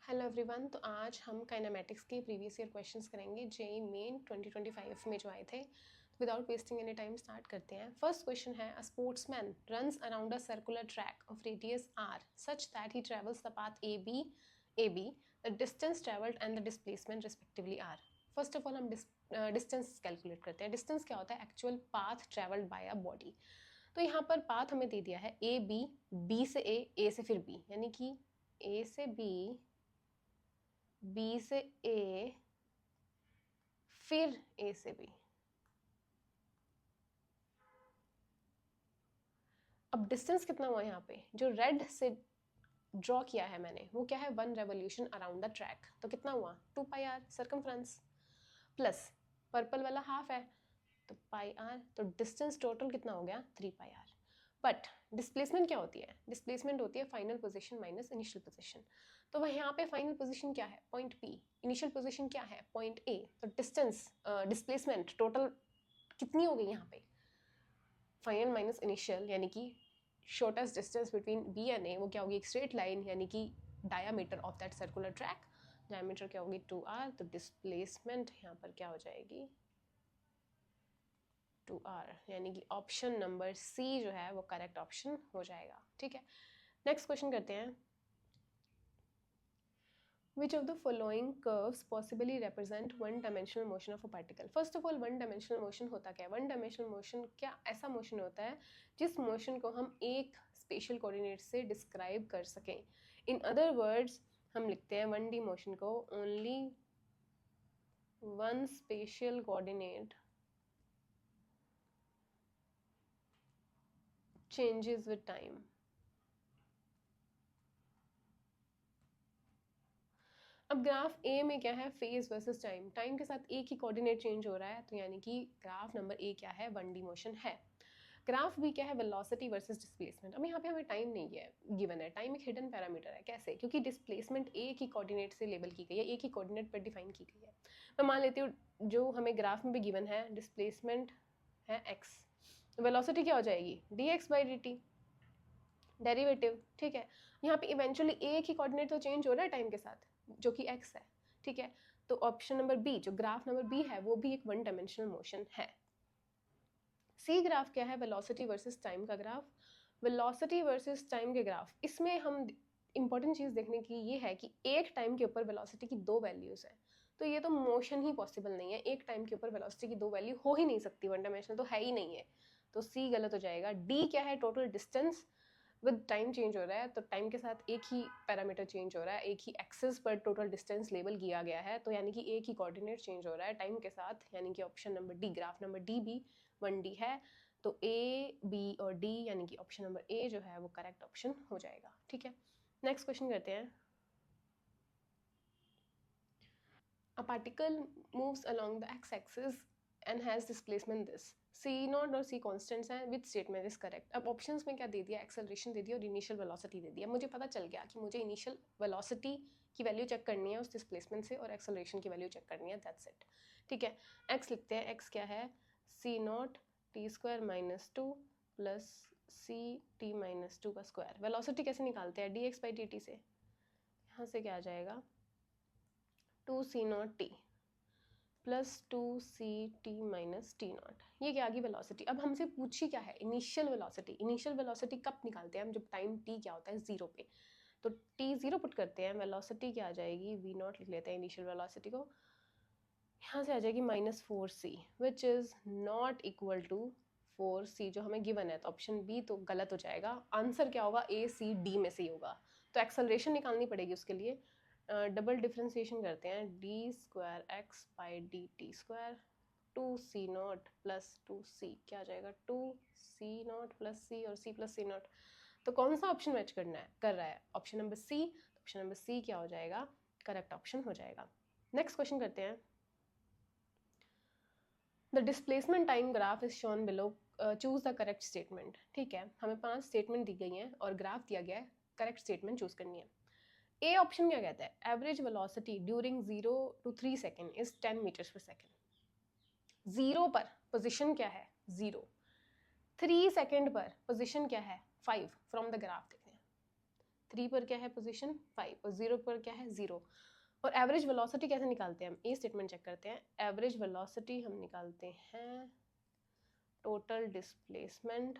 Hello everyone. तो आज हम काइनेमेटिक्स के प्रीवियस ईयर क्वेश्चंस करेंगे जेईई मेन 2025 में जो आए थे। Without wasting any time start करते हैं। फर्स्ट क्वेश्चन है, a sportsman runs around a circular track of radius R such that he travels the path A B the distance travelled and the displacement respectively are. First of all हम distance calculate करते हैं। Distance क्या होता है? Actual path travelled by a body. तो यहाँ पर path हमें दे दिया है ए बी, बी से ए से फिर बी, यानी कि ए से बी, बी से ए, फिर ए से बी। अब डिस्टेंस कितना हुआ यहाँ पे? जो रेड से ड्रॉ किया है मैंने वो क्या है? 1 रेवोल्यूशन अराउंड द ट्रैक। तो कितना हुआ? 2 पाई आर सर्कमफ्रेंस, प्लस पर्पल वाला हाफ है तो पाई आर। तो डिस्टेंस टोटल कितना हो गया? 3 पाई आर। बट डिस्प्लेसमेंट क्या होती है? डिस्प्लेसमेंट होती है final position minus initial position. तो वह यहाँ पे फाइनल पोजीशन क्या है? Point P. इनिशियल पोजीशन क्या है? Point A. तो डिस्टेंस डिस्प्लेसमेंट टोटल कितनी हो गई यहाँ पे? फाइनल माइनस इनिशियल, यानी कि shortest distance between B and A वो क्या होगी? एक स्ट्रेट लाइन, यानी कि diameter of that circular track. Diameter क्या होगी? 2r। तो डिस्प्लेसमेंट यहाँ पर क्या हो जाएगी? 2r, यानी कि ऑप्शन नंबर सी जो है वो करेक्ट ऑप्शन हो जाएगा। ठीक है, नेक्स्ट क्वेश्चन करते हैं। Which of the following curves possibly represent one dimensional motion of a particle? First of all, one dimensional motion होता क्या है? one dimensional motion क्या ऐसा motion होता है जिस motion को हम एक spatial coordinate से describe कर सकें। In other words, हम लिखते हैं 1D motion को only one spatial coordinate changes with time. अब ग्राफ ए में क्या है? Phase versus time. टाइम के साथ एक ही कोऑर्डिनेट चेंज हो रहा है, तो यानी कि ग्राफ नंबर ए क्या है? 1D मोशन है। ग्राफ बी क्या है? Velocity versus displacement. अब यहाँ पे हमें टाइम नहीं है गिवन है, टाइम एक हिडन पैरामीटर है। कैसे? क्योंकि डिस्प्लेसमेंट एक ही कोऑर्डिनेट से लेबल की गई है, एक ही कोऑर्डिनेट पर डिफाइन की गई है। मैं मान लेती हूँ जो हमें ग्राफ में भी गिवन है डिस्प्लेसमेंट है x, वेलोसिटी क्या हो जाएगी? dx by dt, derivative. ठीक है, यहाँ पे इवेंचुअली एक ही कोऑर्डिनेट तो चेंज हो रहा है टाइम के साथ, जो कि x है। ठीक है, तो ऑप्शन नंबर बी, जो ग्राफ नंबर बी है वो भी एक 1 डायमेंशनल मोशन है। सी ग्राफ क्या है? वेलोसिटी वर्सेस टाइम का ग्राफ। वेलोसिटी वर्सेस टाइम के ग्राफ, इसमें हम इंपॉर्टेंट चीज़ देखने की ये है कि एक टाइम के ऊपर वेलोसिटी की 2 वैल्यूज़ हैं, तो ये तो मोशन ही पॉसिबल नहीं है। एक टाइम के ऊपर वेलोसिटी की 2 वैल्यू हो ही नहीं सकती, 1 डायमेंशनल तो है ही नहीं है। तो सी गलत हो जाएगा। डी क्या है? Total distance with time change हो रहा है, तो टाइम के साथ एक ही पैरामीटर चेंज हो रहा है, एक ही एक्सिस पर टोटल डिस्टेंस लेबल किया गया है, तो यानी कि एक ही कोऑर्डिनेट चेंज हो रहा है टाइम के साथ, यानी कि option number D, graph number D भी 1D है। तो ए, बी और डी, यानी कि ऑप्शन नंबर ए जो है वो करेक्ट ऑप्शन हो जाएगा। ठीक है, नेक्स्ट क्वेश्चन करते हैं। A particle moves along the x-axis and has displacement this. C not और C कॉन्स्टेंट्स हैं, विच स्टेटमेंट इज करेक्ट? अब ऑप्शंस में क्या दे दिया? एक्सेलरेशन दे दिया और इनिशियल वेलोसिटी दे दिया। मुझे पता चल गया कि मुझे इनिशियल वेलोसिटी की वैल्यू चेक करनी है उस डिस्प्लेसमेंट से, और एक्सेलरेशन की वैल्यू चेक करनी है, दैट्स इट। ठीक है, x लिखते हैं। x क्या है? C naught T square minus 2 plus C T minus 2 का स्क्वायर। वेलोसिटी कैसे निकालते हैं? D X by D T से। यहाँ से क्या आ जाएगा? 2c naught T plus 2ct minus T naught. ये क्या आ गई? वेलोसिटी। अब हमसे पूछी क्या है? Initial velocity. इनिशियल वेलोसिटी कब निकालते हैं हम? जब टाइम t क्या होता है? 0 पे। तो t 0 पुट करते हैं, वेलोसिटी क्या आ जाएगी? v नॉट लिख लेते हैं इनिशियल वेलोसिटी को। यहाँ से आ जाएगी -4c, which is not equal to 4c जो हमें गिवन है। तो ऑप्शन बी तो गलत हो जाएगा। आंसर क्या होगा? ए सी डी में से ही होगा। तो एक्सेलरेशन निकालनी पड़ेगी उसके लिए। डबल डिफ्रेंसिएशन करते हैं, D square x by D T square 2c not plus 2c क्या आ जाएगा? 2c नॉट प्लस सी और c प्लस सी नॉट। तो कौन सा ऑप्शन मैच कर रहा है? Option number C. Option number C क्या हो जाएगा? करेक्ट ऑप्शन हो जाएगा। नेक्स्ट क्वेश्चन करते हैं। The displacement time graph is shown below, choose the correct statement. ठीक है, हमें 5 स्टेटमेंट दी गई हैं और ग्राफ दिया गया है, करेक्ट स्टेटमेंट चूज करनी है। ए ऑप्शन क्या कहता है? Average velocity during 0 to 3 second is 10 metres per second. 0 पर पोजिशन क्या है? 0। 3 सेकेंड पर पोजिशन क्या है? 5। फ्रॉम द ग्राफ देखते हैं। 3 पर क्या है पोजीशन 5 और 0 पर क्या है 0। और एवरेज वेलोसिटी कैसे निकालते हैं हम, ये स्टेटमेंट चेक करते हैं। एवरेज वेलोसिटी हम निकालते हैं total displacement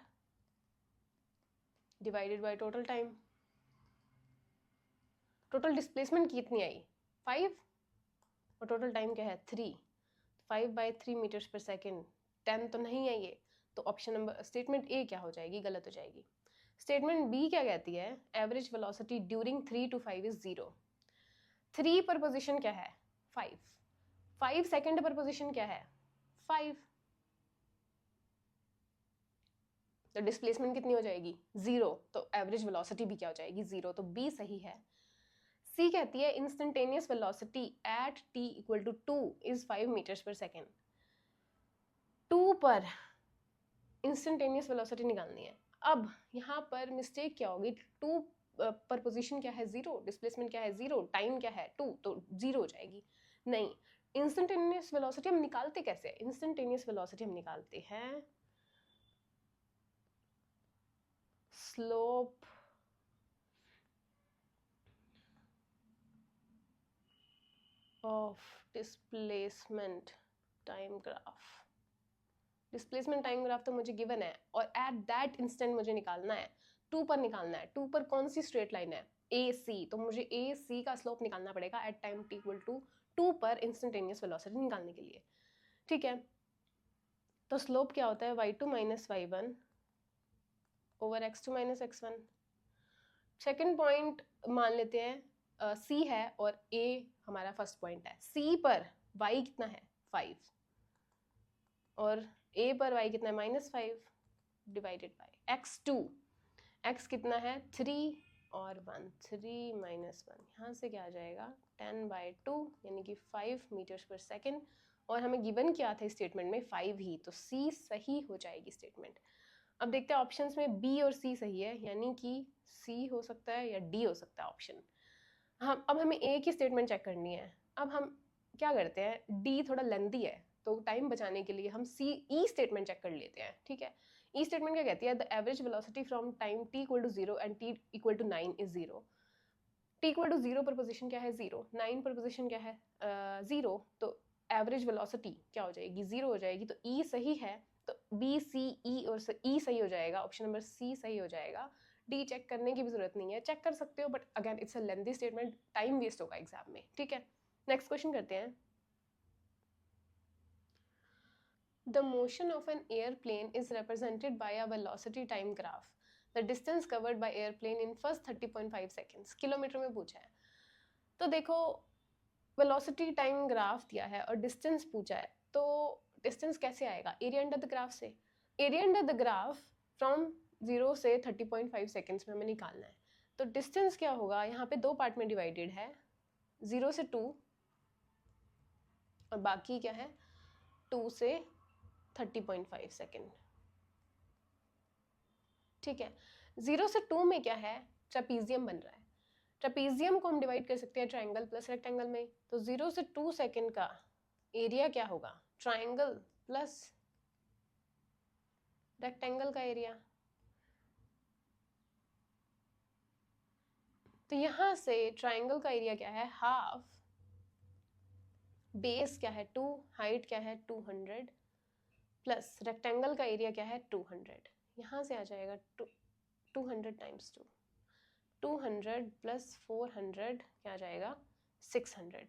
divided by total time. Total displacement कितनी आई 5 और टोटल टाइम क्या है 3। 5/3 मीटर्स पर सेकेंड, 10 तो नहीं है ये, तो ऑप्शन नंबर स्टेटमेंट ए क्या हो जाएगी, गलत हो जाएगी। स्टेटमेंट बी क्या कहती है, average velocity during 3 to 5 is 0। 3 पर पोजीशन क्या है 5, 5 सेकेंड पर पोजीशन क्या है 5, तो डिस्प्लेसमेंट कितनी हो जाएगी 0, तो एवरेज वेलोसिटी भी क्या हो जाएगी 0, तो बी सही है। सी कहती है instantaneous velocity at t equal to 2 is 5 metres per second. 2 पर इंस्टेंटेनियस वेलोसिटी निकालनी है। अब यहाँ पर मिस्टेक क्या होगी, 2 पर पोजीशन क्या है 0, डिस्प्लेसमेंट क्या है 0, टाइम क्या है 2, तो 0 हो जाएगी। नहीं, इंस्टेंटेनियस वेलोसिटी हम निकालते कैसे हैं, इंस्टेंटेनियस वेलोसिटी हम निकालते हैं slope of displacement time graph. Displacement time graph तो मुझे गिवन है और एट दैट इंस्टेंट मुझे निकालना है, 2 पर निकालना है। 2 पर कौन सी स्ट्रेट लाइन है ए सी, तो मुझे ए सी का स्लोप निकालना पड़ेगा at time t equal to 2 पर इंस्टेंटेनियस वेलोसिटी निकालने के लिए। ठीक है, तो स्लोप क्या होता है y2 minus y1 over x2 minus x1। Second point मान लेते हैं सी है और ए हमारा फर्स्ट पॉइंट है। सी पर y कितना है 5 और a पर y कितना है -5 डिवाइडेड बाय x2, x कितना है 3 और 1, 3 माइनस 1, यहाँ से क्या आ जाएगा 10/2 यानी कि 5 मीटर्स पर सेकेंड, और हमें गिवन क्या था स्टेटमेंट में 5 ही, तो सी सही हो जाएगी स्टेटमेंट। अब देखते हैं ऑप्शंस में बी और सी सही है, यानी कि सी हो सकता है या डी हो सकता है ऑप्शन। हम अब हमें ए की स्टेटमेंट चेक करनी है। अब हम क्या करते हैं, डी थोड़ा लेंथी है तो टाइम बचाने के लिए हम सी ई स्टेटमेंट चेक कर लेते हैं। ठीक है, ई स्टेटमेंट क्या कहती है, the average velocity from time t equal to 0 and t equal to 9 is 0। t equal to 0 पर पोजीशन क्या है 0, 9 पर पोजीशन क्या है 0, तो एवरेज वेलोसिटी क्या हो जाएगी 0 हो जाएगी, तो ई सही है, तो बी सी ई और ई सही हो जाएगा, ऑप्शन नंबर सी सही हो जाएगा। डी चेक करने की भी जरूरत नहीं है, चेक कर सकते हो but again it's a lengthy statement, time waste होगा एग्जाम में। ठीक है, नेक्स्ट क्वेश्चन करते हैं। The motion of an airplane is represented by a velocity time graph. The distance covered by airplane in first 30.5 seconds. Kilometre में पूछा है, तो देखो वेलोसिटी टाइम ग्राफ दिया है और डिस्टेंस पूछा है, तो डिस्टेंस कैसे आएगा, एरिया अंडर द ग्राफ से। Area under the graph from 0 से 30.5 सेकेंड्स में हमें निकालना है, तो डिस्टेंस क्या होगा, यहाँ पे दो पार्ट में डिवाइडेड है, 0 से 2 और बाकी क्या है 2 से 30.5 सेकेंड। ठीक है, 0 से 2 में क्या है ट्रेपीजियम बन रहा है, ट्रेपीजियम को हम डिवाइड कर सकते हैं ट्रायंगल प्लस रेक्टेंगल में, तो 0 से 2 सेकेंड का एरिया क्या होगा ट्रायंगल प्लस रेक्टेंगल का एरिया। तो यहां से ट्रायंगल का एरिया क्या है हाफ, बेस क्या है 2, हाइट क्या है 200 प्लस रेक्टेंगल का एरिया क्या है 200, यहां से आ जाएगा 200 टाइम्स 2, 200 प्लस 400 क्या आ जाएगा 600।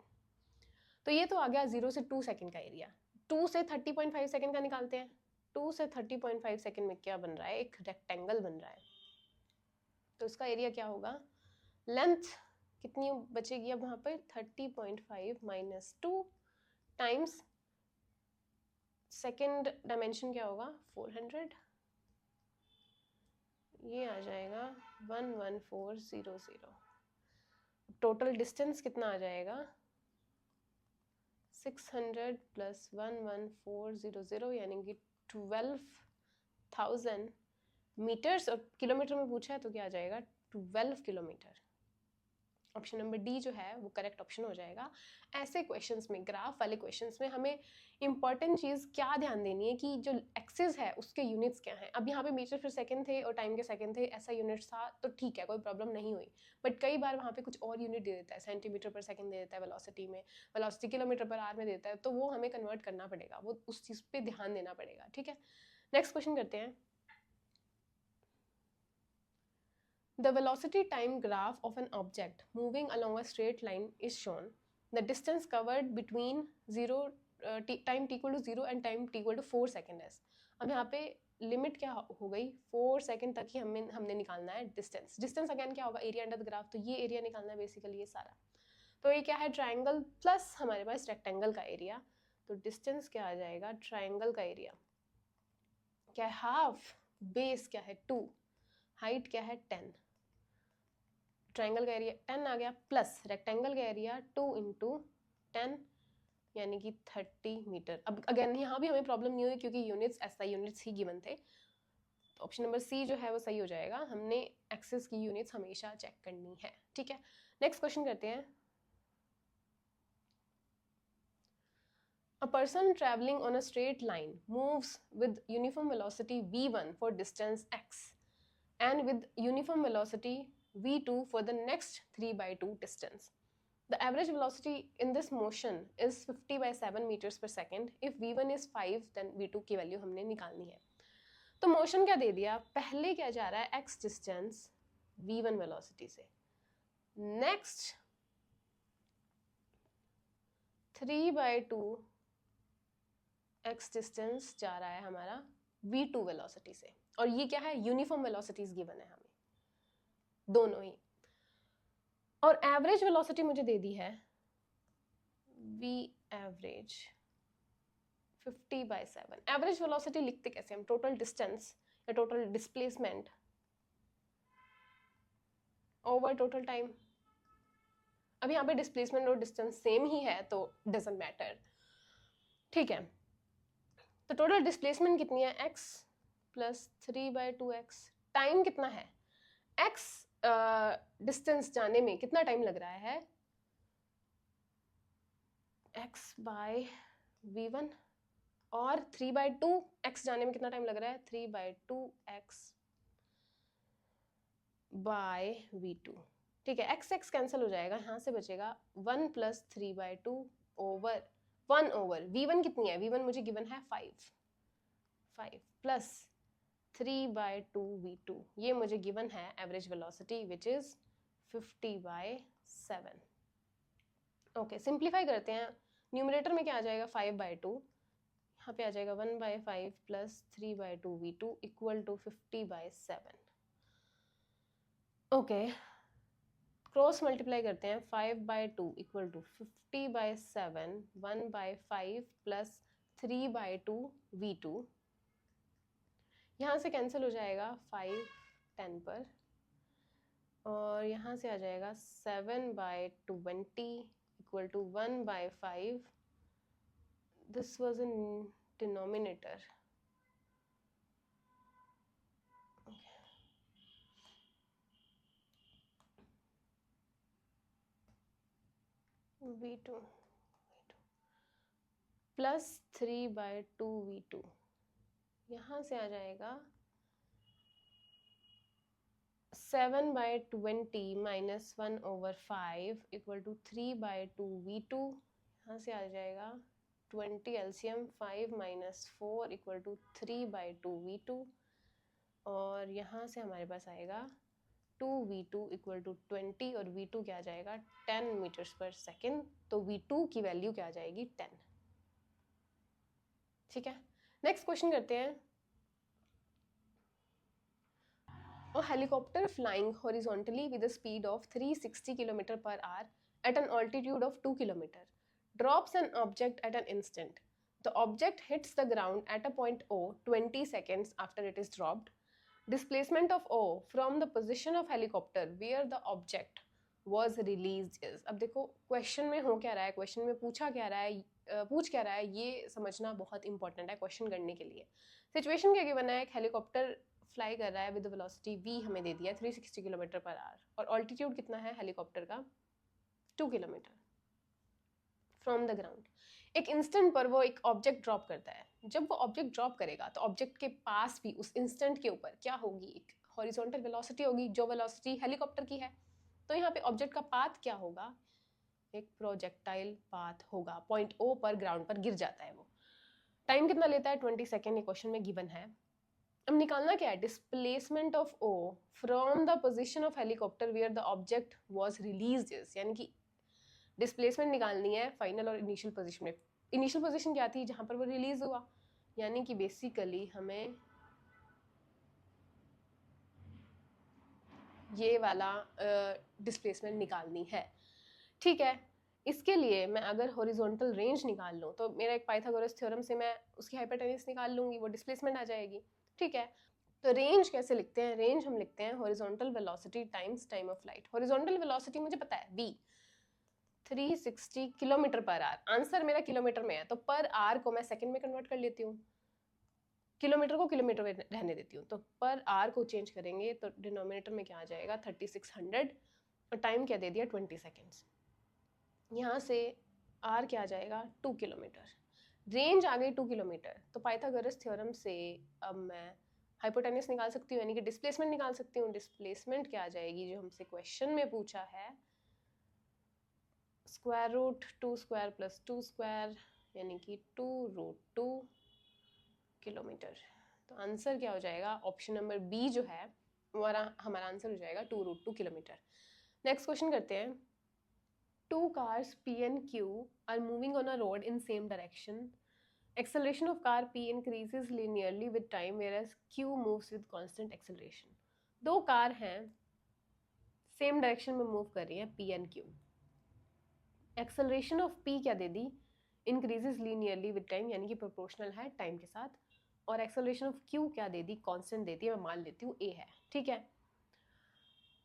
तो ये तो आ गया 0 से 2 सेकंड का एरिया। 2 से 30.5 सेकंड का निकालते हैं, 2 से 30.5 सेकंड में क्या बन रहा है, एक रेक्टेंगल बन रहा है, तो इसका एरिया क्या होगा, लेंथ कितनी बचेगी अब वहां पर 30.5 माइनस 2 टाइम्स सेकेंड डायमेंशन क्या होगा 400, ये आ जाएगा 11400। टोटल डिस्टेंस कितना आ जाएगा 600 प्लस 11400 यानी कि 12,000 मीटर्स, और किलोमीटर में पूछा है तो क्या आ जाएगा 12 किलोमीटर। ऑप्शन नंबर डी जो है वो करेक्ट ऑप्शन हो जाएगा। ऐसे क्वेश्चंस में, ग्राफ वाले क्वेश्चंस में हमें इंपॉर्टेंट चीज़ क्या ध्यान देनी है कि जो एक्सिस है उसके यूनिट्स क्या हैं। अब यहाँ पे मीटर पर सेकंड थे और टाइम के सेकंड थे, ऐसा यूनिट्स था तो ठीक है, कोई प्रॉब्लम नहीं हुई। बट कई बार वहाँ पे कुछ और यूनिट दे देता है, सेंटीमीटर पर सेकंड दे देता है वेलोसिटी में, वेलोसिटी किलोमीटर पर आवर में देता है, तो वो हमें कन्वर्ट करना पड़ेगा, वो उस चीज़ पे ध्यान देना पड़ेगा। ठीक है, नेक्स्ट क्वेश्चन करते हैं। The velocity time graph of an object moving along a straight line is shown. The distance covered between time t equal to 0 and time t equal to 4 second है। अब यहाँ पे लिमिट क्या हो गई, 4 second तक ही हमने निकालना है डिस्टेंस। डिस्टेंस अगेन क्या होगा, एरिया अंडर द ग्राफ, तो ये एरिया निकालना है बेसिकली, ये सारा। तो ये क्या है, ट्राइंगल प्लस हमारे पास रेक्टेंगल का एरिया। तो डिस्टेंस क्या आ जाएगा, ट्राइंगल का एरिया क्या है हाफ, बेस क्या है 2, हाइट क्या है 10, ट्राइंगल का एरिया 10 आ गया, प्लस रेक्टेंगल का एरिया 2 इंटू 10 यानी कि 30 मीटर। अब अगेन यहाँ भी हमें प्रॉब्लम नहीं हुई क्योंकि यूनिट्स SI यूनिट्स ही गिवन थे। तो ऑप्शन नंबर सी जो है वो सही हो जाएगा। हमने एक्सिस की यूनिट्स हमेशा चेक करनी है। ठीक है, नेक्स्ट क्वेश्चन करते हैं। A person traveling on a straight line moves with uniform velocity v1 for distance x and with uniform velocity v2 for the next 3/2 distance. The average velocity in this motion is 50/7 meters per second. If v1 is 5 then v2 की value हमने निकालनी है। तो motion क्या दे दिया, पहले क्या जा रहा है x डिस्टेंस v1 वेलोसिटी से, नेक्स्ट 3/2 x डिस्टेंस जा रहा है हमारा v2 वेलोसिटी से, और ये क्या है, यूनिफॉर्म वेलोसिटीज गिवन है हमें दोनों ही। और एवरेज वेलोसिटी मुझे दे दी है v एवरेज 50/7। एवरेज वेलोसिटी लिखते कैसे हम, टोटल डिस्टेंस या total displacement over total time. अब यहाँ पे डिस्प्लेसमेंट और डिस्टेंस सेम ही है तो डजंट मैटर। ठीक है, तो टोटल डिस्प्लेसमेंट कितनी है, x प्लस 3/2x। टाइम कितना है, x डिस्टेंस जाने में कितना टाइम लग रहा है, x बाय v1, और 3/2x जाने में कितना टाइम लग रहा है, 3/2x बाय v2। ठीक है, x कैंसिल हो जाएगा, यहाँ से बचेगा 1 प्लस 3/2 ओवर 1 ओवर v1 कितनी है, v1 मुझे गिवन है 5 प्लस 3/2 v2, ये मुझे गिवन है average velocity which is 50/7। Okay, simplify करते हैं। न्यूमरेटर में क्या आ जाएगा, 5/2, यहाँ पे आ जाएगा 1/5 plus 3/2 v2 equal to 50/7। Okay, cross multiply करते हैं, 5/2 इक्वल टू 50/7, 1/5 प्लस 3/2 v2, यहाँ से कैंसिल हो जाएगा 5 10 पर, और यहाँ से आ जाएगा 7/20 equal to 1/5, this was in denominator, v2 plus 3/2 v2, यहाँ से आ जाएगा 7/20 माइनस 1/5 इक्वल टू 3/2 v2, यहाँ से आ जाएगा 20 LCM 5 minus 4 equal to 3/2 v2, और यहाँ से हमारे पास आएगा 2v2 इक्वल टू 20, और v2 क्या आ जाएगा 10 मीटर्स पर सेकेंड, तो v2 की वैल्यू क्या आ जाएगी 10। ठीक है, नेक्स्ट क्वेश्चन करते हैं। A helicopter flying horizontally with a speed of 360 km per hour at an altitude of 2 km drops an object at an instant. The object hits the ground at a point O 20 seconds after it is dropped. Displacement of O from the position of helicopter where the object was released is। अब देखो question में हो क्या रहा है, question में पूछ क्या रहा है, ये समझना बहुत इंपॉर्टेंट है क्वेश्चन करने के लिए। सिचुएशन क्या गिवन है, एक हेलीकॉप्टर फ्लाई कर रहा है विद वेलोसिटी v हमें दे दिया है 360 किलोमीटर पर आवर, और ऑल्टीट्यूड कितना है हेलीकॉप्टर का 2 किलोमीटर फ्रॉम द ग्राउंड। एक इंस्टेंट पर वो एक ऑब्जेक्ट ड्रॉप करता है, जब वो ऑब्जेक्ट ड्रॉप करेगा तो ऑब्जेक्ट के पास भी उस इंस्टेंट के ऊपर क्या होगी, एक हॉरिजॉन्टल वेलोसिटी होगी, जो वेलोसिटी हेलीकॉप्टर की है। तो यहाँ पे ऑब्जेक्ट का पाथ क्या होगा, एक प्रोजेक्टाइल पाथ होगा, पॉइंट ओ पर ग्राउंड पर गिर जाता है वो। टाइम कितना लेता है, 20 सेकेंड, ये क्वेश्चन में गिवन है। अब निकालना क्या है, displacement of O from the position of helicopter where the object was released, यानी कि डिस्प्लेसमेंट निकालनी है फाइनल और इनिशियल पोजीशन में। इनिशियल पोजीशन क्या थी, जहां पर वो रिलीज हुआ, यानी कि बेसिकली हमें ये वाला डिस्प्लेसमेंट निकालनी है। ठीक है, इसके लिए मैं अगर हॉरिजॉन्टल रेंज निकाल लूँ तो मेरा एक पाइथागोरस थ्योरम से मैं उसकी हाइपोटेन्यूज निकाल लूंगी, वो डिस्प्लेसमेंट आ जाएगी। ठीक है, तो रेंज कैसे लिखते हैं, रेंज हम लिखते हैं horizontal velocity times time of light. Horizontal velocity मुझे पता है v 360 kilometre per our, answer मेरा किलोमीटर में है तो पर आवर को मैं सेकंड में कन्वर्ट कर लेती हूँ, किलोमीटर को किलोमीटर में रहने देती हूँ। तो पर आवर को चेंज करेंगे तो डिनोमिनेटर में क्या आ जाएगा 3600 और टाइम क्या दे दिया 20 सेकेंड्स। यहाँ से आर क्या आ जाएगा 2 किलोमीटर, रेंज आ गई 2 किलोमीटर। तो पाइथागोरस थ्योरम से अब मैं हाइपोटेन्यूज निकाल सकती हूँ, यानी कि डिस्प्लेसमेंट निकाल सकती हूँ। डिस्प्लेसमेंट क्या आ जाएगी, जो हमसे क्वेश्चन में पूछा है, square root 2 square plus 2 square, यानी कि 2√2 किलोमीटर। तो आंसर क्या हो जाएगा, ऑप्शन नंबर बी जो है हमारा आंसर हो जाएगा 2√2 किलोमीटर। नेक्स्ट क्वेश्चन करते हैं। Two cars P and Q are moving on a road in same direction. Acceleration of car P increases linearly with time, whereas Q moves with constant acceleration. दो car हैं, same direction में move कर रही हैं P and Q. Acceleration of P क्या दे दी, increases linearly with time, यानी कि proportional है टाइम के साथ। और एक्सेलरेशन ऑफ Q क्या दे दी, कांस्टेंट देती है, मैं मान लेती हूँ A है। ठीक है,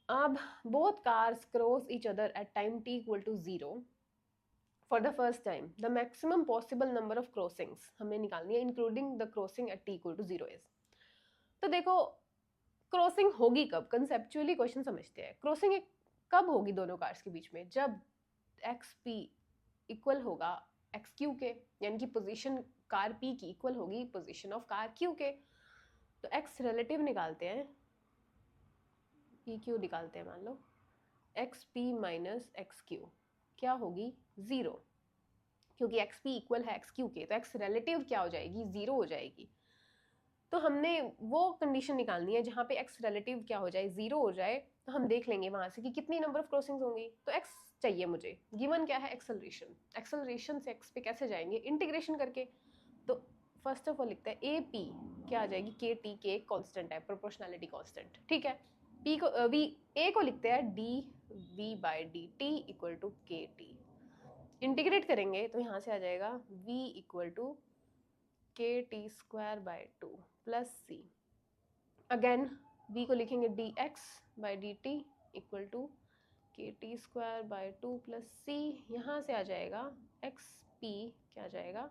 अब both cars cross each other at time t equal to 0 for the first time. The maximum possible number of crossings हमें निकालनी है, including the crossing at t equal to 0 is. तो देखो क्रॉसिंग होगी कब, कंसेप्चुअली क्वेश्चन समझते हैं। Crossing कब होगी दोनों कार्स के बीच में, जब एक्स पी इक्वल होगा एक्स क्यू के, यानी कि पोजीशन कार पी की इक्वल होगी पोजीशन ऑफ कार क्यू के। तो एक्स रिलेटिव निकालते हैं, पी क्यू निकालते हैं, मान लो X P minus X Q क्या होगी 0, क्योंकि एक्स पी इक्वल है एक्स क्यू के, तो एक्स रिलेटिव क्या हो जाएगी 0 हो जाएगी। तो हमने वो कंडीशन निकालनी है जहाँ पे एक्स रिलेटिव क्या हो जाए 0 हो जाए। तो हम देख लेंगे वहां से कि कितनी नंबर ऑफ क्रॉसिंग्स होंगी। तो एक्स चाहिए मुझे, गिवन क्या है एक्सेलरेशन, एक्सेलरेशन से एक्स पे कैसे जाएंगे, इंटीग्रेशन करके। तो फर्स्ट ऑफ ऑल लिखते हैं ए पी क्या आ जाएगी, के टी के कांस्टेंट है, प्रोपोर्शनैलिटी कांस्टेंट। ठीक है, पी को वी ए को लिखते हैं D V by D T equal to K T. Integrate करेंगे तो यहाँ से आ जाएगा v equal to K T square by 2 plus C. Again v को लिखेंगे D X by D T equal to K T square by 2 plus C. यहाँ से आ जाएगा एक्स पी क्या आ जाएगा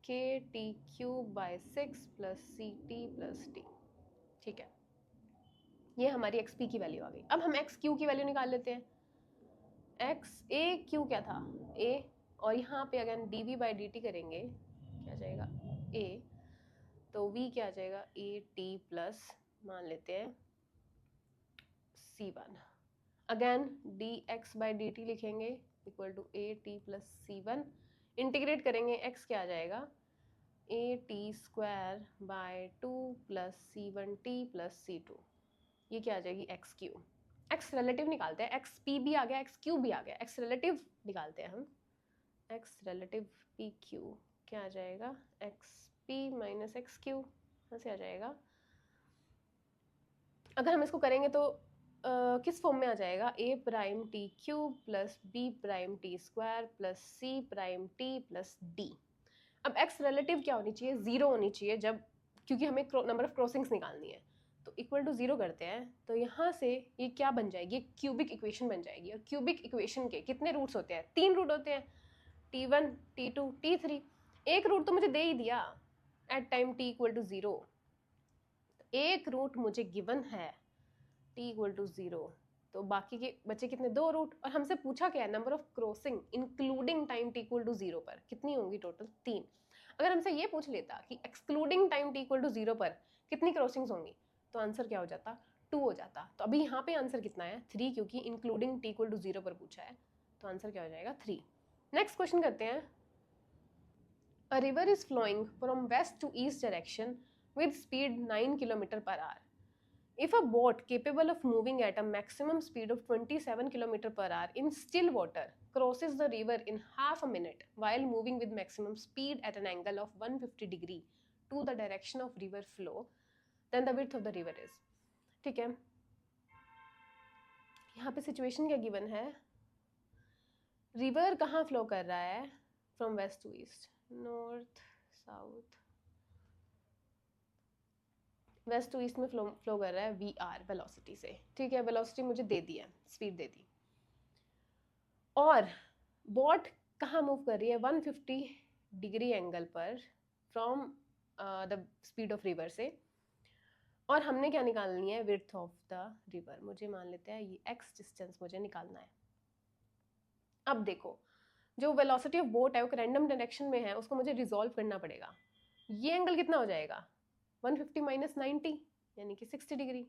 K T cube by 6 plus C T plus T. ठीक है, ये हमारी एक्स पी की वैल्यू आ गई। अब हम एक्स क्यू की वैल्यू निकाल लेते हैं। एक्स ए क्यू क्या था ए, और यहाँ पे again D V by D T करेंगे क्या जाएगा ए, तो v क्या आ जाएगा ए टी प्लस मान लेते हैं c1। Again D X by D T लिखेंगे equal to A T plus c1। Integrate करेंगे x क्या आ जाएगा A T square by 2 plus c1t plus c2। ये क्या आ जाएगी एक्स क्यू। एक्स रिलेटिव निकालते हैं, एक्स पी भी आ गया एक्स क्यू भी आ गया, एक्स रिलेटिव निकालते हैं हम। एक्स रिलेटिव पी क्यू क्या आ जाएगा x P minus X Q, यहाँ से आ जाएगा। अगर हम इसको करेंगे तो किस फॉर्म में आ जाएगा A prime T cube plus B prime T square plus C prime T plus D. अब एक्स रिलेटिव क्या होनी चाहिए 0 होनी चाहिए, जब क्योंकि हमें नंबर ऑफ क्रॉसिंग्स निकालनी है। तो इक्वल टू 0 करते हैं तो यहाँ से ये क्या बन जाएगी, क्यूबिक इक्वेशन बन जाएगी। और क्यूबिक इक्वेशन के कितने रूट्स होते हैं, 3 रूट होते हैं, t1 t2 t3। एक रूट तो मुझे दे ही दिया at time t equal to 0, एक रूट मुझे गिवन है t इक्वल टू 0, तो बाकी के बचे कितने, 2 रूट। और हमसे पूछा क्या है, number of crossing including time t equal to 0 पर कितनी होंगी टोटल, 3। अगर हमसे ये पूछ लेता कि excluding time t equal to 0 पर कितनी क्रॉसिंग्स होंगी, तो आंसर क्या हो जाता, 2 हो जाता। तो अभी यहाँ पे आंसर कितना है, 3, क्योंकि इंक्लूडिंग t इक्वल टू 0 पर पूछा है, तो आंसर क्या हो जाएगा, 3। नेक्स्ट क्वेश्चन करते हैं। A river is flowing from west to east direction with speed 9 km per hour. If a boat capable of moving at a maximum speed of 27 km per hour in still water crosses the river in half a minute while moving with maximum speed at an angle of 150 degree to the direction of river flow, then the width of the river is। ठीक है, यहाँ पे situation क्या given है, river कहाँ flow कर रहा है, from west to east, north south, west to east में फ्लो कर रहा है वी आर वेलोसिटी से। ठीक है, वेलोसिटी मुझे दे दी है, स्पीड दे दी, और बोट कहाँ मूव कर रही है, 150 डिग्री एंगल पर from the speed of river से, और हमने क्या निकालनी है, विड्थ ऑफ द रिवर। मुझे मान लेते हैं ये x डिस्टेंस मुझे निकालना है। अब देखो, जो वेलोसिटी ऑफ बोट है वो रैंडम डायरेक्शन में है, उसको मुझे रिजॉल्व करना पड़ेगा। ये एंगल कितना हो जाएगा, 150 माइनस 90 यानी कि 60 डिग्री।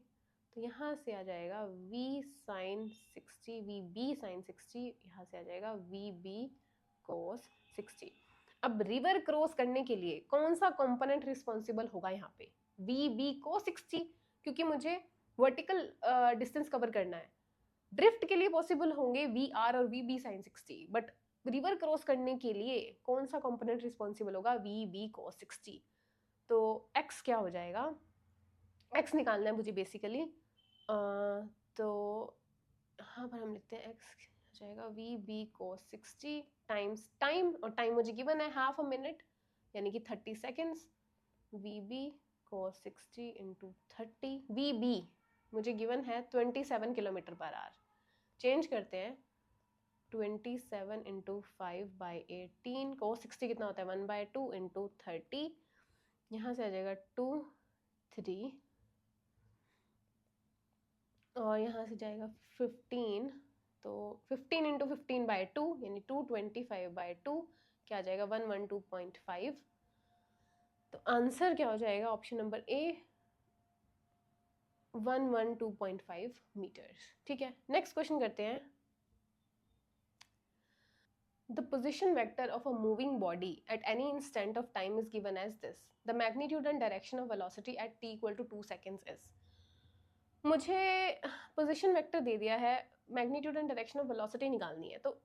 तो यहाँ से आ जाएगा v sine 60, V B sine 60, यहाँ से आ जाएगा वी बी कोस 60। अब रिवर क्रॉस करने के लिए कौन सा कंपोनेंट रिस्पॉन्सिबल होगा यहाँ पे, वी बी कोस 60, क्योंकि मुझे वर्टिकल डिस्टेंस कवर करना है। ड्रिफ्ट के लिए पॉसिबल होंगे वी आर और V B sine 60, but river cross करने के लिए कौन सा कंपोनेंट रिस्पॉन्सिबल होगा, वी बी कोस 60। तो x क्या हो जाएगा, x निकालना है मुझे बेसिकली, तो यहाँ पर हम लिखते हैं x हो जाएगा V B cos 60 times time, और टाइम मुझे गिवन है हाफ अ मिनट यानी कि 30 seconds, V B cos 60 into 30, V B मुझे गिवन है 27 किलोमीटर पर आवर। चेंज करते हैं, 27 इंटू 5/18 को 60 कितना होता है, 1/2 इंटू 30, यहाँ से आ जाएगा 2 3, और यहाँ से जाएगा 15, तो 15 इंटू 15/2 यानी 225/2, क्या आ जाएगा 112.5। तो आंसर क्या हो जाएगा, ऑप्शन नंबर ए 112.5 मीटर्स। ठीक है, नेक्स्ट क्वेश्चन करते हैं। The position vector of a moving body at any instant of time is given as this. The magnitude and direction of velocity at t equal to 2 seconds is। मुझे position vector दे दिया है, magnitude and direction of velocity निकालनी है, तो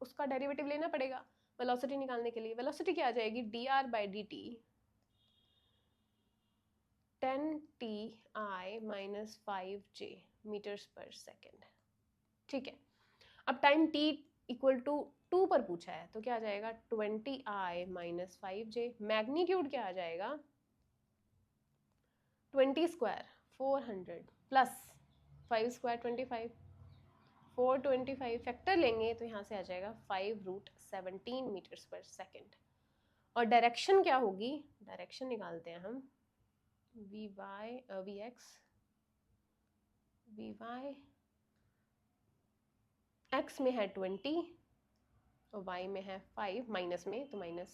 उसका derivative लेना पड़ेगा velocity निकालने के लिए। वेलोसिटी क्या आ जाएगी, dr/dt 10ti minus 5j metres per second. ठीक है, अब टाइम t इक्वल टू 2 पर पूछा है, तो क्या आ जाएगा 20i माइनस 5j। मैग्नीट्यूड क्या आ जाएगा, 20 स्क्वायर 400 प्लस 5 स्क्वायर 25, 425 फैक्टर लेंगे तो यहाँ से आ जाएगा 5√17 मीटर्स पर सेकेंड। और डायरेक्शन क्या होगी, डायरेक्शन निकालते हैं हम, V X V Y, X में है 20 और y में है 5, माइनस में, तो माइनस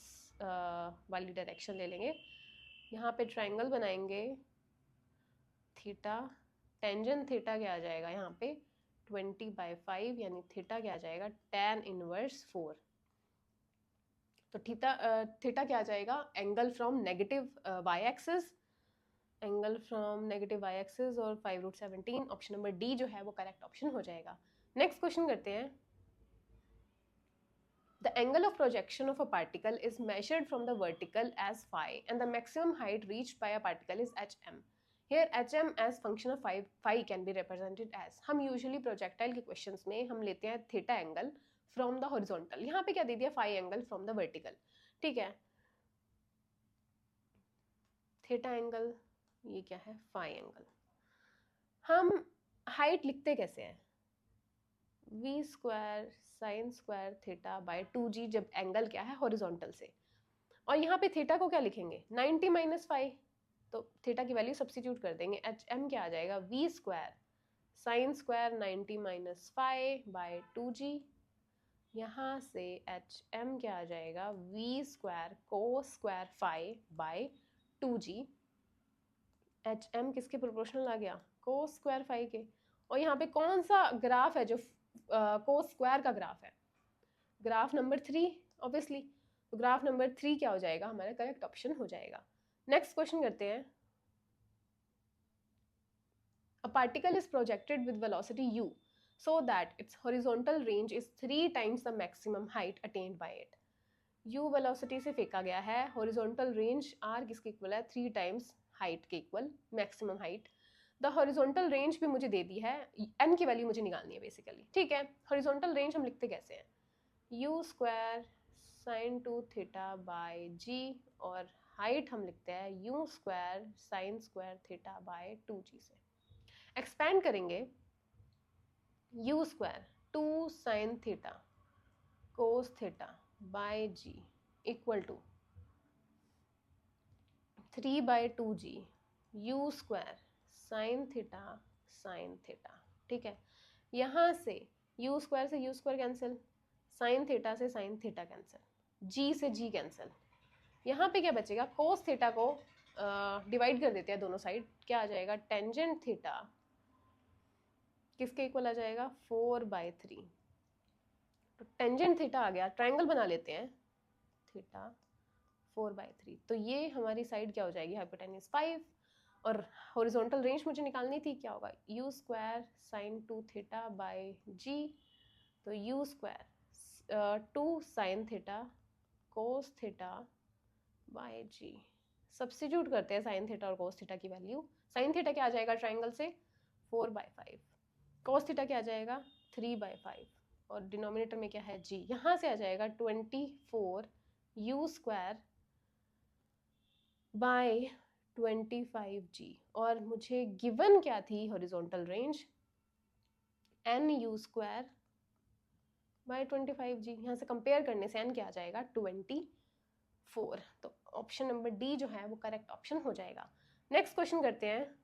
वाली डायरेक्शन ले लेंगे। यहाँ पे ट्रायंगल बनाएंगे, थीटा टेंजेंट थीटा क्या आ जाएगा यहाँ पे 20/5 यानी थीटा क्या आ जाएगा tan इनवर्स 4। तो थीटा क्या आ जाएगा, angle from negative y axis, angle from negative y axis, और 5√17, ऑप्शन नंबर डी जो है वो करेक्ट ऑप्शन हो जाएगा। नेक्स्ट क्वेश्चन करते हैं। The angle of projection of a particle is measured from the vertical as phi and the maximum height reached by a particle is hm. Here hm as function of phi can be represented as, हम usually projectile के questions में हम लेते हैं theta angle from the horizontal, यहाँ पे क्या दे दिया phi angle from the vertical। ठीक है, theta angle ये क्या है phi angle। हम height लिखते कैसे हैं, v square sine square theta by 2g, जब एंगल क्या है हॉरिजॉन्टल से। और यहाँ पे थीटा को क्या लिखेंगे 90 माइनस 5, तो थीटा की वैल्यू सब्स्टिट्यूट कर देंगे, एच एम क्या आ जाएगा v square sine square 90 minus 5/2g, यहाँ से एच एम क्या आ जाएगा, V square cos square 5/2g। H M किसके प्रोपोर्शनल आ गया, कोस स्क्वायर 5 के। और यहाँ पे कौन सा ग्राफ है जो कोस स्क्वायर का ग्राफ है, ग्राफ नंबर 3 ऑब्वियसली। तो ग्राफ नंबर 3 क्या हो जाएगा, हमारा करेक्ट ऑप्शन हो जाएगा। नेक्स्ट क्वेश्चन करते हैं। A particle is projected with velocity u so that its horizontal range is 3 times the maximum height attained by it. u velocity से फेंका गया है, horizontal range r किसके इक्वल है, 3 times height के equal, maximum height। The horizontal range भी मुझे दे दी है, n की वैल्यू मुझे निकालनी है बेसिकली, ठीक है। horizontal range हम लिखते कैसे हैं, u square sine 2 theta by g, और हाइट हम लिखते हैं u square sine square theta by 2g से। एक्सपैंड करेंगे, u square 2 sine theta cos theta by G equal to 3/2g u square sine theta, ठीक है। यहाँ से u स्क्वायर से u square cancel, sine theta से साइन थीटा कैंसिल, g से g cancel. यहाँ पे क्या बचेगा, कोस थीटा को डिवाइड कर देते हैं दोनों साइड, क्या आ जाएगा, टेंजेंट थीटा किसके इक्वल आ जाएगा, 4/3। तो टेंजेंट थीटा आ गया, ट्रायंगल बना लेते हैं, थीटा 4/3। तो ये हमारी साइड क्या हो जाएगी, हाइपोटेन्यूज 5। और हॉरिजॉन्टल रेंज मुझे निकालनी थी, क्या होगा, u square sine 2 theta by g। तो u square 2 sine theta cos theta by g। Substitute करते हैं साइन थीटा और कोस थीटा की वैल्यू। साइन थीटा क्या आ जाएगा ट्रायंगल से, 4/5। कोस थीटा क्या आ जाएगा, 3/5, और डिनोमिनेटर में क्या है, g। यहाँ से आ जाएगा 24 u स्क्वायर बाय 25g। और मुझे गिवन क्या थी, horizontal range n u square by 25g। यहाँ से कंपेयर करने से n क्या आ जाएगा, 24। तो ऑप्शन नंबर डी जो है वो करेक्ट ऑप्शन हो जाएगा। नेक्स्ट क्वेश्चन करते हैं।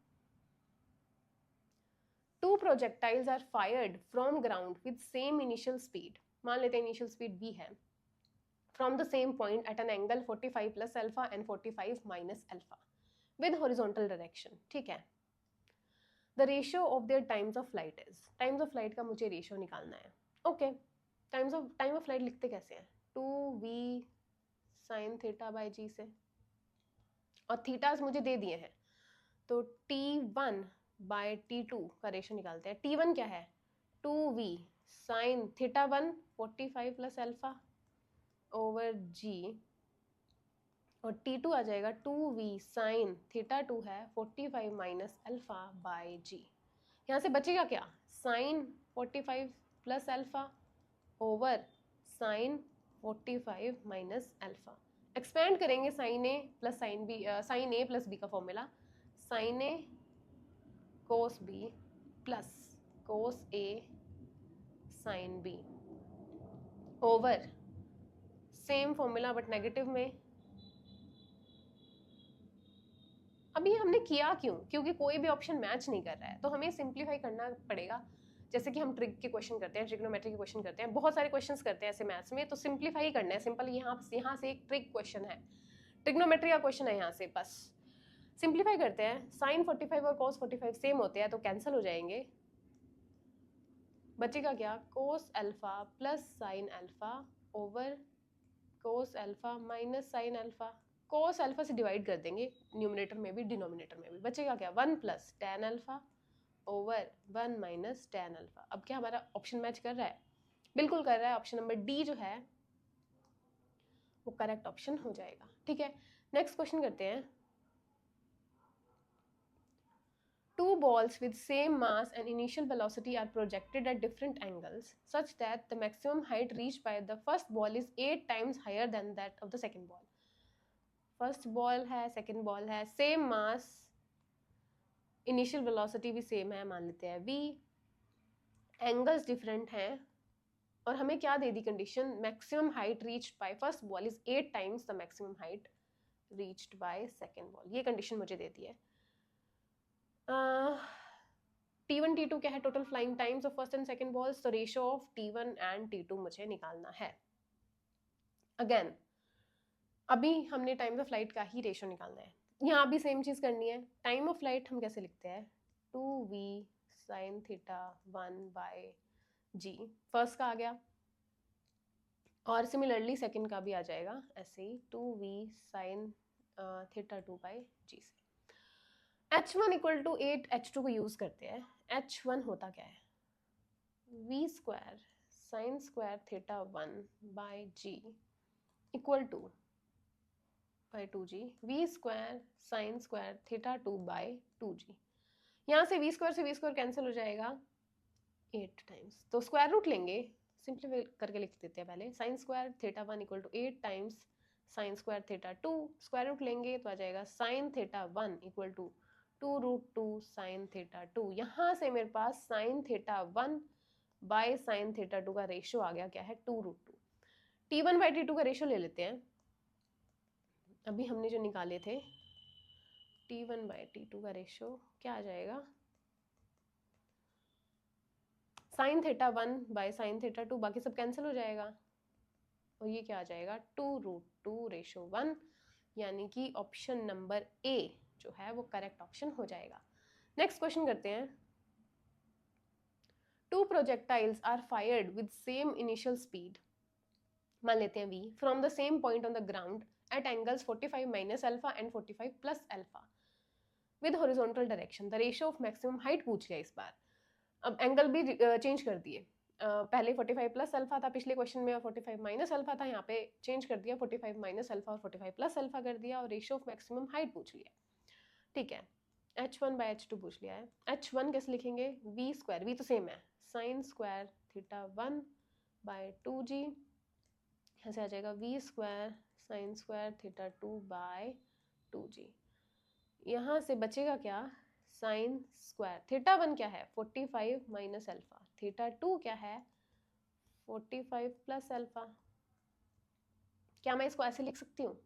Two projectiles are fired from ground with same initial speed, मान लेते हैं initial speed v है, from the same point at an angle 45 plus alpha and 45 minus alpha with horizontal direction, ठीक है। The ratio of their times of flight is, times of flight का मुझे ratio निकालना है, ओके। time of flight लिखते कैसे हैं, 2v sin theta by g से, और थीटास मुझे दे दिए हैं, तो t1 बाय t2 का रेशो निकालते हैं। t1 क्या है, 2v sign theta 1 45 plus alpha over g, और t2 आ जाएगा 2v साइन थीटा 2 है 45 माइनस अल्फा बाय g। यहाँ से बचेगा क्या, sine 45 plus alpha over sine 45 minus alpha. Expand करेंगे sine A plus sine B, sine A plus B का formula, sine A cos B plus cos A sine B over same formula but negative में। अभी हमने किया क्यों, क्योंकि कोई भी ऑप्शन मैच नहीं कर रहा है, तो हमें सिंप्लीफाई करना पड़ेगा। जैसे कि हम ट्रिक के क्वेश्चन करते हैं, ट्रिग्नोमेट्री के क्वेश्चन करते हैं, बहुत सारे क्वेश्चंस करते हैं ऐसे मैथ्स में, तो सिंप्लीफाई करना है। सिंपल यहाँ से एक ट्रिक क्वेश्चन है, ट्रिग्नोमेट्री का क्वेश्चन है, यहाँ से बस सिंप्लीफाई करते हैं। साइन 45 और कॉस 45 सेम होते हैं तो कैंसिल हो जाएंगे, बचेगा क्या, cos alpha plus sine alpha over cos alpha minus sine alpha. Cos alpha से डिवाइड कर देंगे, न्यूमरेटर में भी डिनोमिनेटर में भी, बचेगा क्या, 1 plus tan alpha over 1 minus tan alpha. अब क्या हमारा ऑप्शन मैच कर रहा है, बिल्कुल कर रहा है। ऑप्शन नंबर डी जो है वो करेक्ट ऑप्शन हो जाएगा, ठीक है। नेक्स्ट क्वेश्चन करते हैं। Two balls with same mass and initial velocity are projected at different angles such that the maximum height reached by the first ball is 8 times higher than that of the second ball. First ball है, second ball है, same mass, initial velocity भी same है, मान लेते हैं v, angles different हैं, और हमें क्या दे दी condition, maximum height reached by first ball is 8 times the maximum height reached by second ball। ये कंडीशन मुझे दे दी है। T1 T2 क्या है, total flying times of first and second balls, तो ratio of T1 and T2 मुझे निकालना है। अगेन अभी हमने टाइम्स ऑफ फ्लाइट का ही रेशियो निकालना है, यहाँ भी सेम चीज करनी है। टाइम ऑफ फ्लाइट हम कैसे लिखते हैं, 2v sin theta 1/g, first का आ गया, और सिमिलरली सेकंड का भी आ जाएगा ऐसे ही, 2v sin थीटा 2/g से। h1 इक्वल टू 8 h2 को यूज करते हैं। h1 होता क्या है, v square sine square theta 1/g equal two by 2g, v square sine square theta 2/2g। यहाँ से v स्क्वायर कैंसिल हो जाएगा 8 टाइम्स, तो स्क्वायर रूट लेंगे, सिंपलीफाई करके लिख देते हैं पहले, sine square theta 1 equal to 8 times sine square theta 2, square root लेंगे तो आ जाएगा sine theta 1 equal to 2√2 sine theta 2। यहाँ से मेरे पास sine theta 1 by sine theta 2 का रेशियो आ गया, क्या है, 2√2। T1/T2 का रेशियो ले लेते हैं, अभी हमने जो निकाले थे, T1/T2 का रेशियो क्या आ जाएगा, sine theta 1 by sine theta 2, बाकी सब कैंसिल हो जाएगा, और ये क्या आ जाएगा, 2√2:1, यानी कि ऑप्शन नंबर ए जो है वो करेक्ट ऑप्शन हो जाएगा। नेक्स्ट क्वेश्चन करते हैं। 2 projectiles are fired with same initial speed, मान लेते हैं v, from the same point on the ground at angles 45 minus alpha and 45 plus alpha with horizontal direction. The ratio of maximum height पूछ लिया इस बार। अब angle भी change कर दिए, पहले 45 प्लस अल्फा था पिछले क्वेश्चन में, और 45 माइनस अल्फा था, यहाँ पे चेंज कर दिया, 45 माइनस अल्फा और 45 प्लस अल्फा कर दिया, और रेशियो ऑफ मैक्सिमम हाइट पूछ लिया। ठीक है, h1/h2 पूछ लिया है। h1 कैसे लिखेंगे, v स्क्वायर, v तो सेम है, साइन स्क्वायर थीटा 1/2g, यहाँ से आ जाएगा v square sine square theta 2/2g। यहाँ से बचेगा क्या, साइन स्क्वायर थीटा 1 क्या है, 45 माइनस अल्फा, थीटा 2 क्या है, 45 प्लस अल्फा। क्या मैं इसको ऐसे लिख सकती हूँ,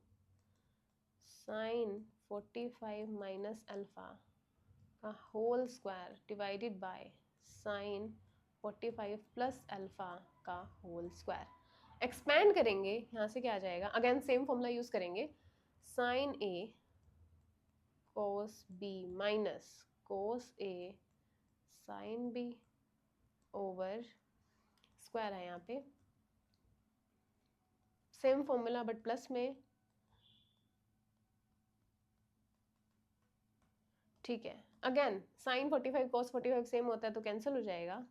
साइन 45 माइनस अल्फा का whole square divided by sine 45 plus alpha का होल स्क्वायर। एक्सपैंड करेंगे, यहाँ से क्या आ जाएगा, अगेन सेम फॉर्मूला यूज करेंगे, sine A cos b minus cos a sin b over square है, यहाँ पे सेम फॉर्मूला बट प्लस में। ठीक है, अगेन साइन 45 cos 45 सेम होता है तो कैंसिल हो जाएगा,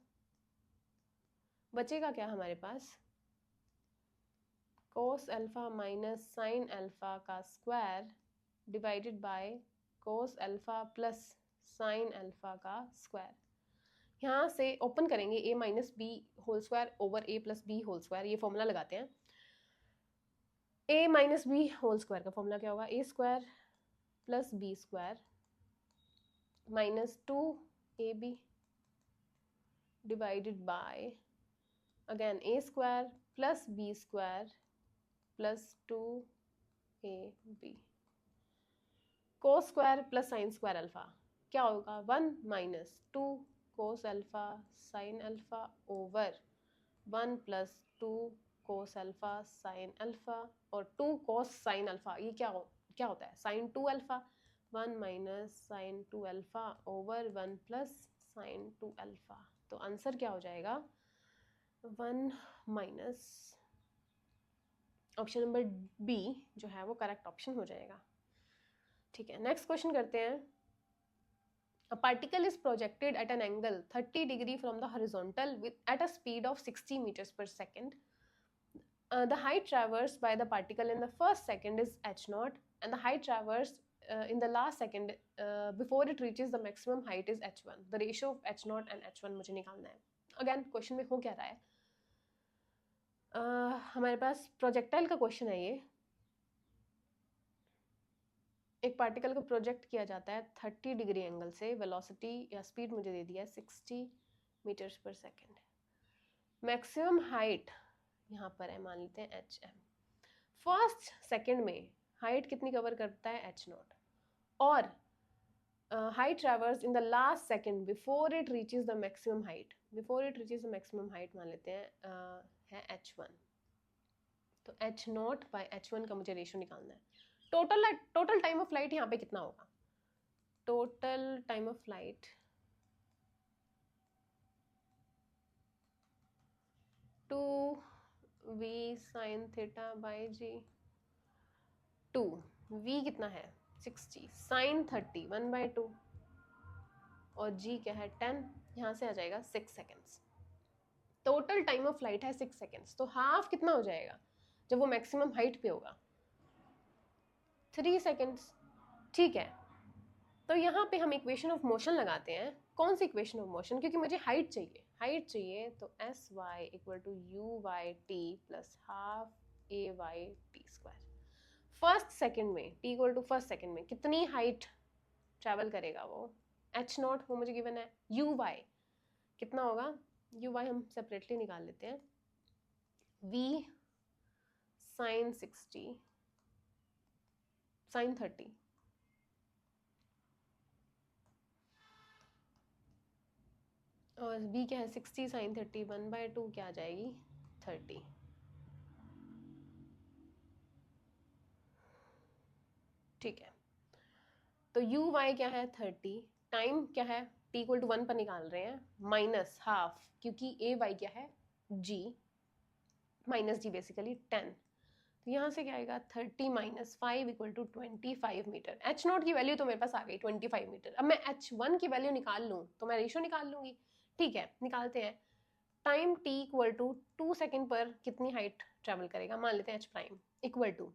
बचेगा क्या हमारे पास, cos alpha minus sine alpha का square divided by cos alpha plus sine alpha का स्क्वायर। यहाँ से ओपन करेंगे a minus B whole square over a plus B whole square, ये फॉर्मूला लगाते हैं। a minus B whole square का formula क्या होगा, a square plus B square minus 2ab divided by again a square plus b square plus 2ab cos square plus sine square alpha क्या होगा, 1 minus 2 cos alpha sine alpha over 1 plus 2 cos alpha sine alpha, और 2 cos sine alpha, ये क्या होता है, sine 2 alpha, 1 minus sine 2 alpha over 1 plus sine 2 alpha. तो answer क्या हो जाएगा, 1 माइनस ऑप्शन नंबर बी जो है वो करेक्ट ऑप्शन हो जाएगा। ठीक है, नेक्स्ट क्वेश्चन करते हैं। A particle is projected at an angle 30 degree from the horizontal at a speed of 60 meters per second. The height traversed by the particle in the first second is h0, and the height traversed in the last second before it reaches the maximum height is h1. The ratio of h0 and h1 मुझे निकालना है। Again question में हो क्या रहा है, हमारे पास projectile का क्वेश्चन है ये। एक पार्टिकल को प्रोजेक्ट किया जाता है 30 डिग्री एंगल से, वेलोसिटी या स्पीड मुझे दे दिया है 60 metres per second. Maximum height यहाँ पर है, मान लेते हैं hm। फर्स्ट सेकेंड में हाइट कितनी कवर करता है, h0, और height traversed in the last second before it reaches the maximum height. Before it reaches the maximum height मान लेते हैं है h1. तो h0 by h1 का मुझे रेशो निकालना है. टोटल टाइम ऑफ फ्लाइट यहाँ पे कितना होगा? Total time of flight 2v sin theta by g. 2v कितना है 60, sin 30 1/2 और g क्या है 10. यहाँ से आ जाएगा 6 seconds. Total time of flight है 6 सेकेंड्स. तो हाफ कितना हो जाएगा जब वो मैक्सिमम हाइट पे होगा? 3 सेकेंड्स. ठीक है, तो यहाँ पे हम इक्वेशन ऑफ मोशन लगाते हैं. कौन सी इक्वेशन ऑफ मोशन? क्योंकि मुझे हाइट चाहिए तो S Y equal to U Y T plus half A Y T square. First second में T equal to first second में कितनी हाइट ट्रैवल करेगा वो? एच नॉट वो मुझे गिवन है. यू वाई कितना होगा? यू वाई हम सेपरेटली निकाल लेते हैं. वी साइन 60 साइन 30 और b क्या है 60 साइन 30 1/2 क्या आ जाएगी 30. ठीक है, तो यू वाई क्या है 30. टाइम क्या है t इक्वल टू 1 पर निकाल रहे हैं माइनस हाफ क्योंकि ए वाई क्या है g माइनस जी बेसिकली 10. तो यहाँ से क्या आएगा 30 minus 5 equal to 25 metre. H naught की वैल्यू तो मेरे पास आ गई 25 मीटर. अब मैं h1 की वैल्यू निकाल लूँ तो मैं रेशो निकाल लूंगी. ठीक है, निकालते हैं. Time t equal to 2 second पर कितनी हाइट ट्रेवल करेगा? मान लेते हैं h prime equal to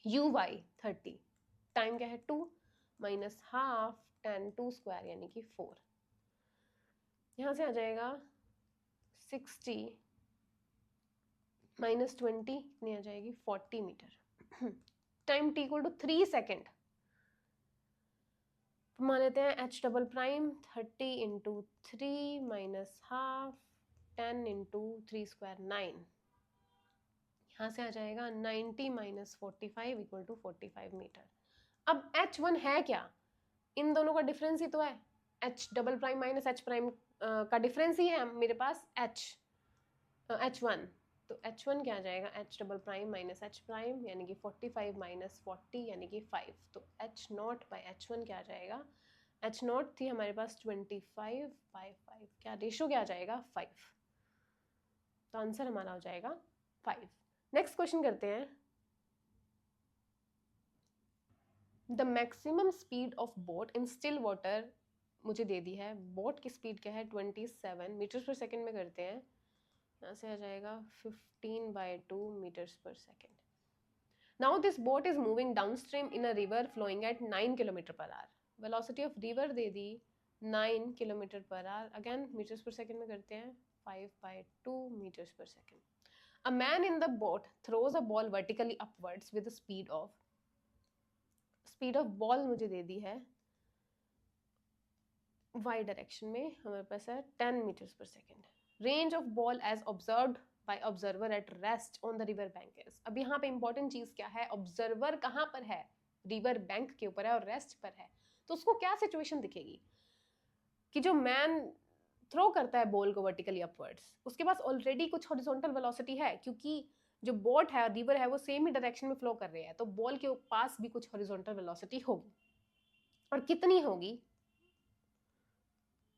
U Y 30. Time क्या है 2 माइनस हाफ 10 2 स्क्वायर यानी कि 4. यहाँ से आ जाएगा 60 माइनस 20 कितनी आ जाएगी 40 metre. Time t equal to 3 second. मान लेते हैं h double prime 30 into 3 minus half 10 into 3 square 9. यहाँ से आ जाएगा 90 माइनस 45 इक्वल टू 45 मीटर. अब h1 है क्या? इन दोनों का डिफरेंस ही तो है. h double prime minus h prime का डिफरेंस ही है मेरे पास h1. तो h1 क्या आ जाएगा h double prime minus h prime यानी कि 45 माइनस 40 यानी कि 5. तो h नॉट बाई h1 क्या आ जाएगा? h नॉट थी हमारे पास 25 बाई 5. क्या रेशो क्या आ जाएगा 5. तो आंसर हमारा हो जाएगा 5. नेक्स्ट क्वेश्चन करते हैं. The maximum speed of boat in still water मुझे दे दी है. बोट की स्पीड क्या है 27 मीटर्स पर सेकेंड में करते हैं. यहाँ से आ जाएगा 15/2 metres per second. Now this boat is moving downstream in a river flowing at 9 kilometre per hour. Velocity of river दे दी 9 kilometre per hour. Again metres per second में करते हैं 5/2 meters per second. A man in the boat throws a ball vertically upwards with a speed of ball मुझे दे दी है y direction में. हमारे पास है 10 meters per second. Range of ball as observed by observer at rest on the river bank is. अब यहाँ पे इंपॉर्टेंट चीज क्या है? ऑब्जर्वर कहाँ पर है? रिवर बैंक के ऊपर है और रेस्ट पर है. तो उसको क्या सिचुएशन दिखेगी कि जो मैन थ्रो करता है बॉल को वर्टिकली अपवर्ड्स, उसके पास ऑलरेडी कुछ हॉरिजॉन्टल वेलोसिटी है क्योंकि जो बोट है और रिवर है वो सेम ही डायरेक्शन में फ्लो कर रहे हैं. तो बॉल के पास भी कुछ हॉरिजॉन्टल वेलोसिटी होगी. और कितनी होगी?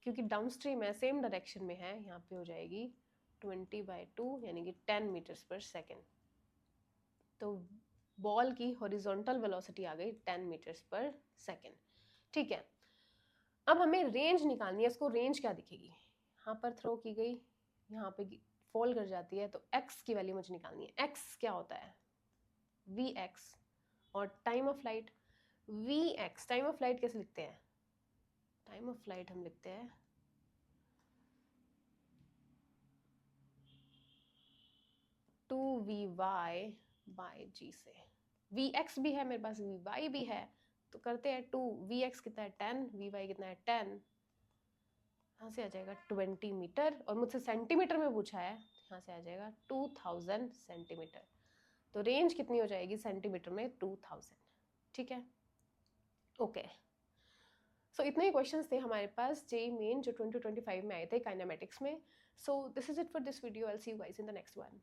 क्योंकि डाउनस्ट्रीम है, सेम डायरेक्शन में है, यहाँ पे हो जाएगी 20/2 यानी कि 10 मीटर्स पर सेकेंड. तो बॉल की हॉरिजॉन्टल वेलोसिटी आ गई 10 मीटर्स पर सेकेंड. ठीक है, अब हमें रेंज निकालनी है. इसको रेंज क्या दिखेगी? यहाँ पर थ्रो की गई, यहाँ पे फॉल कर जाती है, तो x की वैल्यू मुझे निकालनी है. x क्या होता है? vx. और time of flight vx. Time of flight कैसे लिखते हैं? टाइम ऑफ फ्लाइट हम लिखते हैं टू vy/g से. vx भी है मेरे पास, vy भी है, तो करते हैं 2. vx कितना है 10, vy कितना है 10. यहाँ से आ जाएगा 20 मीटर और मुझसे सेंटीमीटर में पूछा है, यहाँ से आ जाएगा 2000 सेंटीमीटर. तो रेंज कितनी हो जाएगी सेंटीमीटर में? 2000. ठीक है, ओके. सो इतने ही क्वेश्चंस थे हमारे पास जेई मेन जो 2025 में आए थे काइनेमेटिक्स में. So this is it for this video. I will see you guys in the next one.